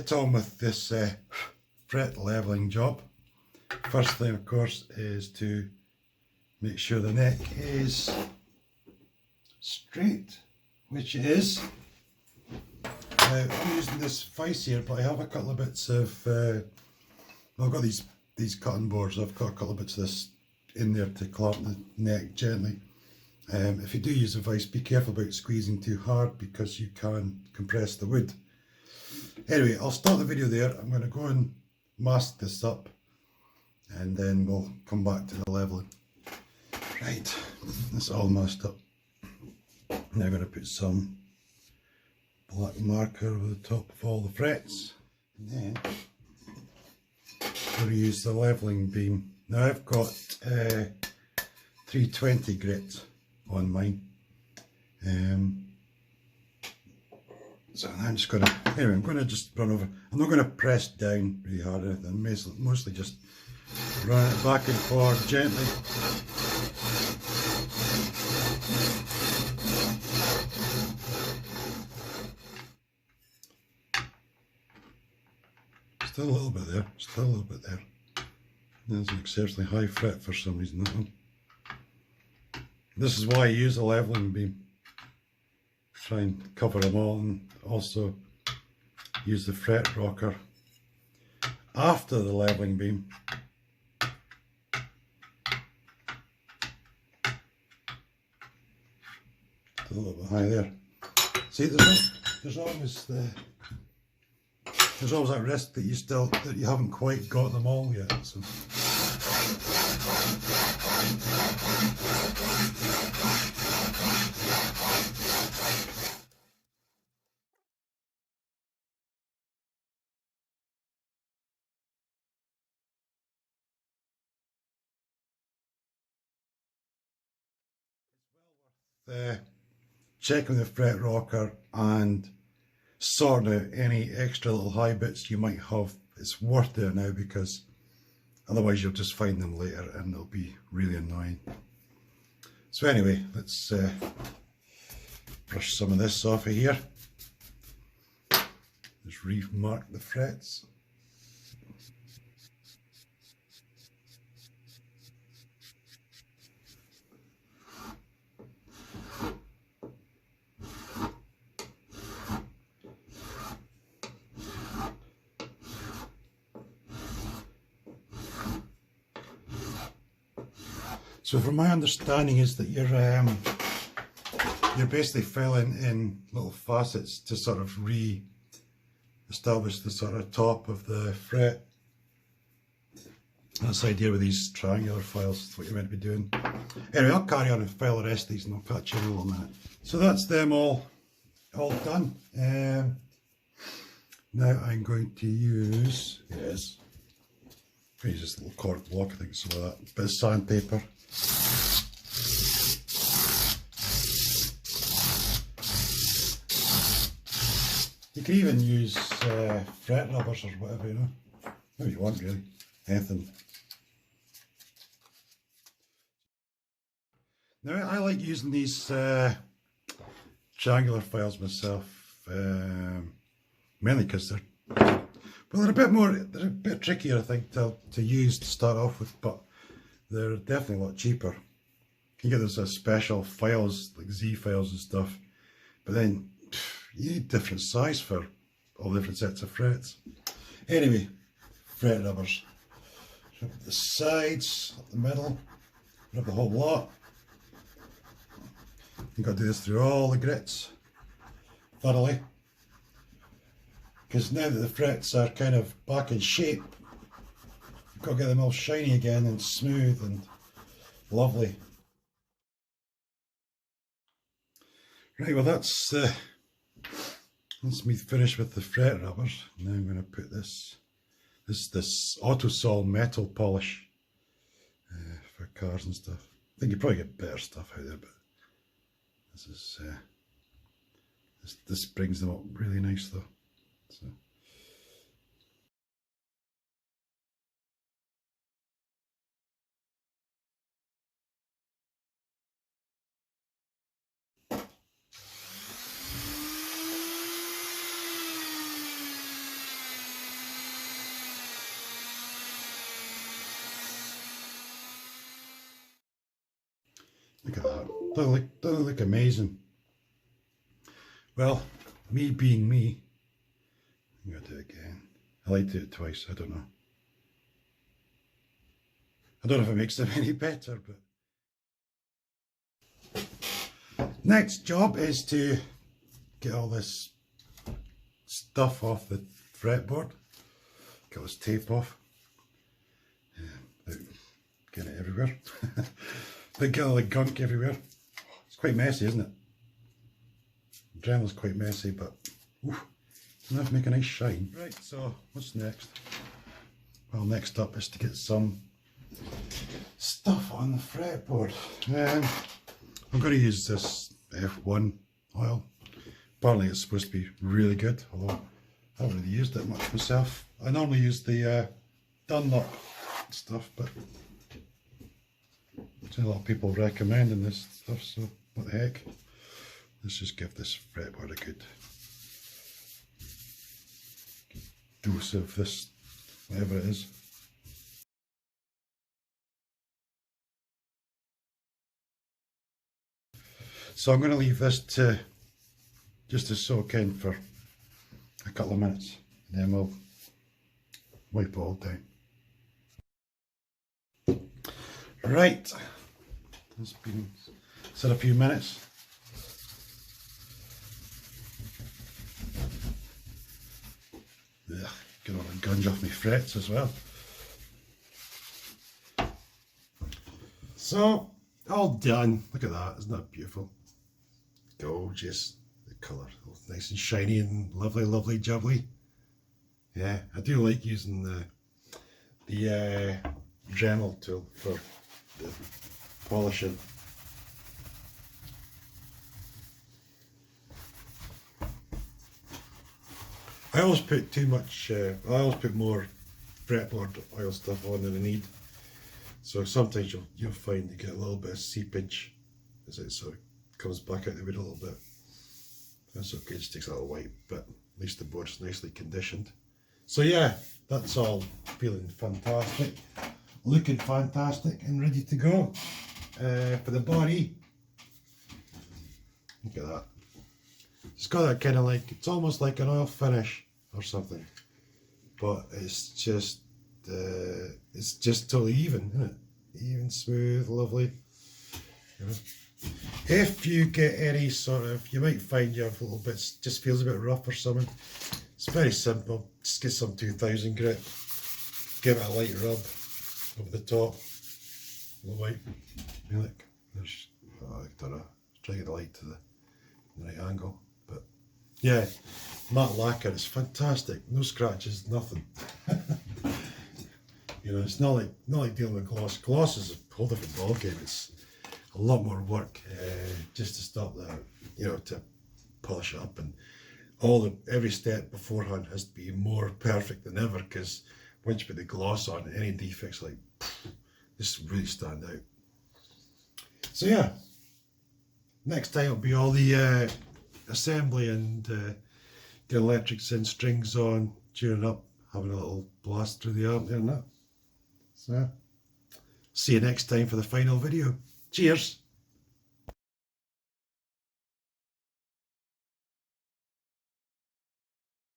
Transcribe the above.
get on with this fret leveling job. First thing, of course, is to make sure the neck is straight, which it is. I'm using this vise here, but I have a couple of bits of I've got these cutting boards. I've got a couple of bits of this in there to clamp the neck gently. If you do use a vise, be careful about squeezing too hard because you can compress the wood. Anyway, I'll stop the video there. I'm going to go and mask this up and then we'll come back to the leveling. Right, that's all masked up. Now I'm going to put some black marker over the top of all the frets, and then we'll use the leveling beam. Now I've got 320 grit on mine, so I'm just going to, anyway, I'm going to just run over. I'm not going to press down really hard or anything, mostly just run it back and forth gently. Still a little bit there, still a little bit there. There's an exceptionally high fret for some reason, that one. This is why I use a leveling beam. Try and cover them all, and also use the fret rocker after the leveling beam. Still a little bit high there. See, there's always that risk that you haven't quite got them all yet. So. Checking the fret rocker and sorting out any extra little high bits you might have. It's worth it now, because otherwise you'll just find them later and they'll be really annoying. So anyway, let's brush some of this off of here. Just remark the frets. So from my understanding is that you're basically filling in little facets to sort of re-establish the sort of top of the fret. That's the idea with these triangular files. That's what you're meant to be doing. Anyway, I'll carry on and file the rest of these and I'll catch you in a little minute. So that's them all done. Now I'm going to use, use this little cork block, I think it's some of that, bit of sandpaper. You can even use fret rubbers or whatever, you know, whatever you want really, anything. Now I like using these triangular files myself, mainly because they're a bit trickier, I think, to use to start off with, but they're definitely a lot cheaper. You get those special files like Z files and stuff, but then you need different size for all different sets of frets. Anyway, fret rubbers. Rub the sides, up the middle, rub the whole lot. You've got to do this through all the grits thoroughly, because now that the frets are kind of back in shape, you've got to get them all shiny again and smooth and lovely. Right, well that's me finished with the fret rubbers. Now I'm going to put this Autosol metal polish for cars and stuff. I think you probably get better stuff out there, but this is this brings them up really nice though. So. Look at that. Doesn't look amazing. Well, me being me, I'm going to do it again. I like to do it twice, I don't know. I don't know if it makes them any better, but... Next job is to get all this stuff off the fretboard. Get all this tape off. Get it everywhere. Get all the gunk everywhere. It's quite messy, isn't it? The Dremel's quite messy, but enough to make a nice shine. Right, so what's next? Well, next up is to get some stuff on the fretboard. I'm going to use this F1 oil. Apparently it's supposed to be really good, although I haven't really used it much myself. I normally use the Dunlop stuff, but there's a lot of people recommending this stuff, so what the heck. Let's just give this fretboard a good dose of this, whatever it is. So I'm going to leave this to just to soak in for a couple of minutes, and then we'll wipe it all down. Right, it's been set a few minutes. Ugh, get all the gunge off my frets as well. So, all done. Look at that, isn't that beautiful? Gorgeous. The colour, nice and shiny and lovely, lovely jubbly. Yeah, I do like using the Dremel tool for the polishing. I always put too much, I always put more fretboard oil stuff on than I need. So sometimes you'll find you get a little bit of seepage as it sort of comes back out the wood a little bit. That's okay, it just takes a little wipe, but at least the board's nicely conditioned. So yeah, that's all feeling fantastic, looking fantastic and ready to go. For the body, look at that. It's got that kind of like, it's almost like an oil finish or something, but it's just totally even, isn't it? Even, smooth, lovely. You know? If you get any sort of, you might find you have a little bit, just feels a bit rough or something. It's very simple. Just get some 2000 grit, give it a light rub over the top. A little white. Look, there's, I don't know. Try to get the light to the right angle. But yeah, matte lacquer is fantastic. No scratches, nothing. You know, it's not like dealing with gloss. Gloss is a whole different ballgame. It's a lot more work just to stop that, you know, to polish it up, and every step beforehand has to be more perfect than ever, because once you put the gloss on, any defects like just really stand out. So yeah, next time will be all the assembly and the electrics and strings on, tuning up, having a little blast through the arm there and that. So see you next time for the final video. Cheers!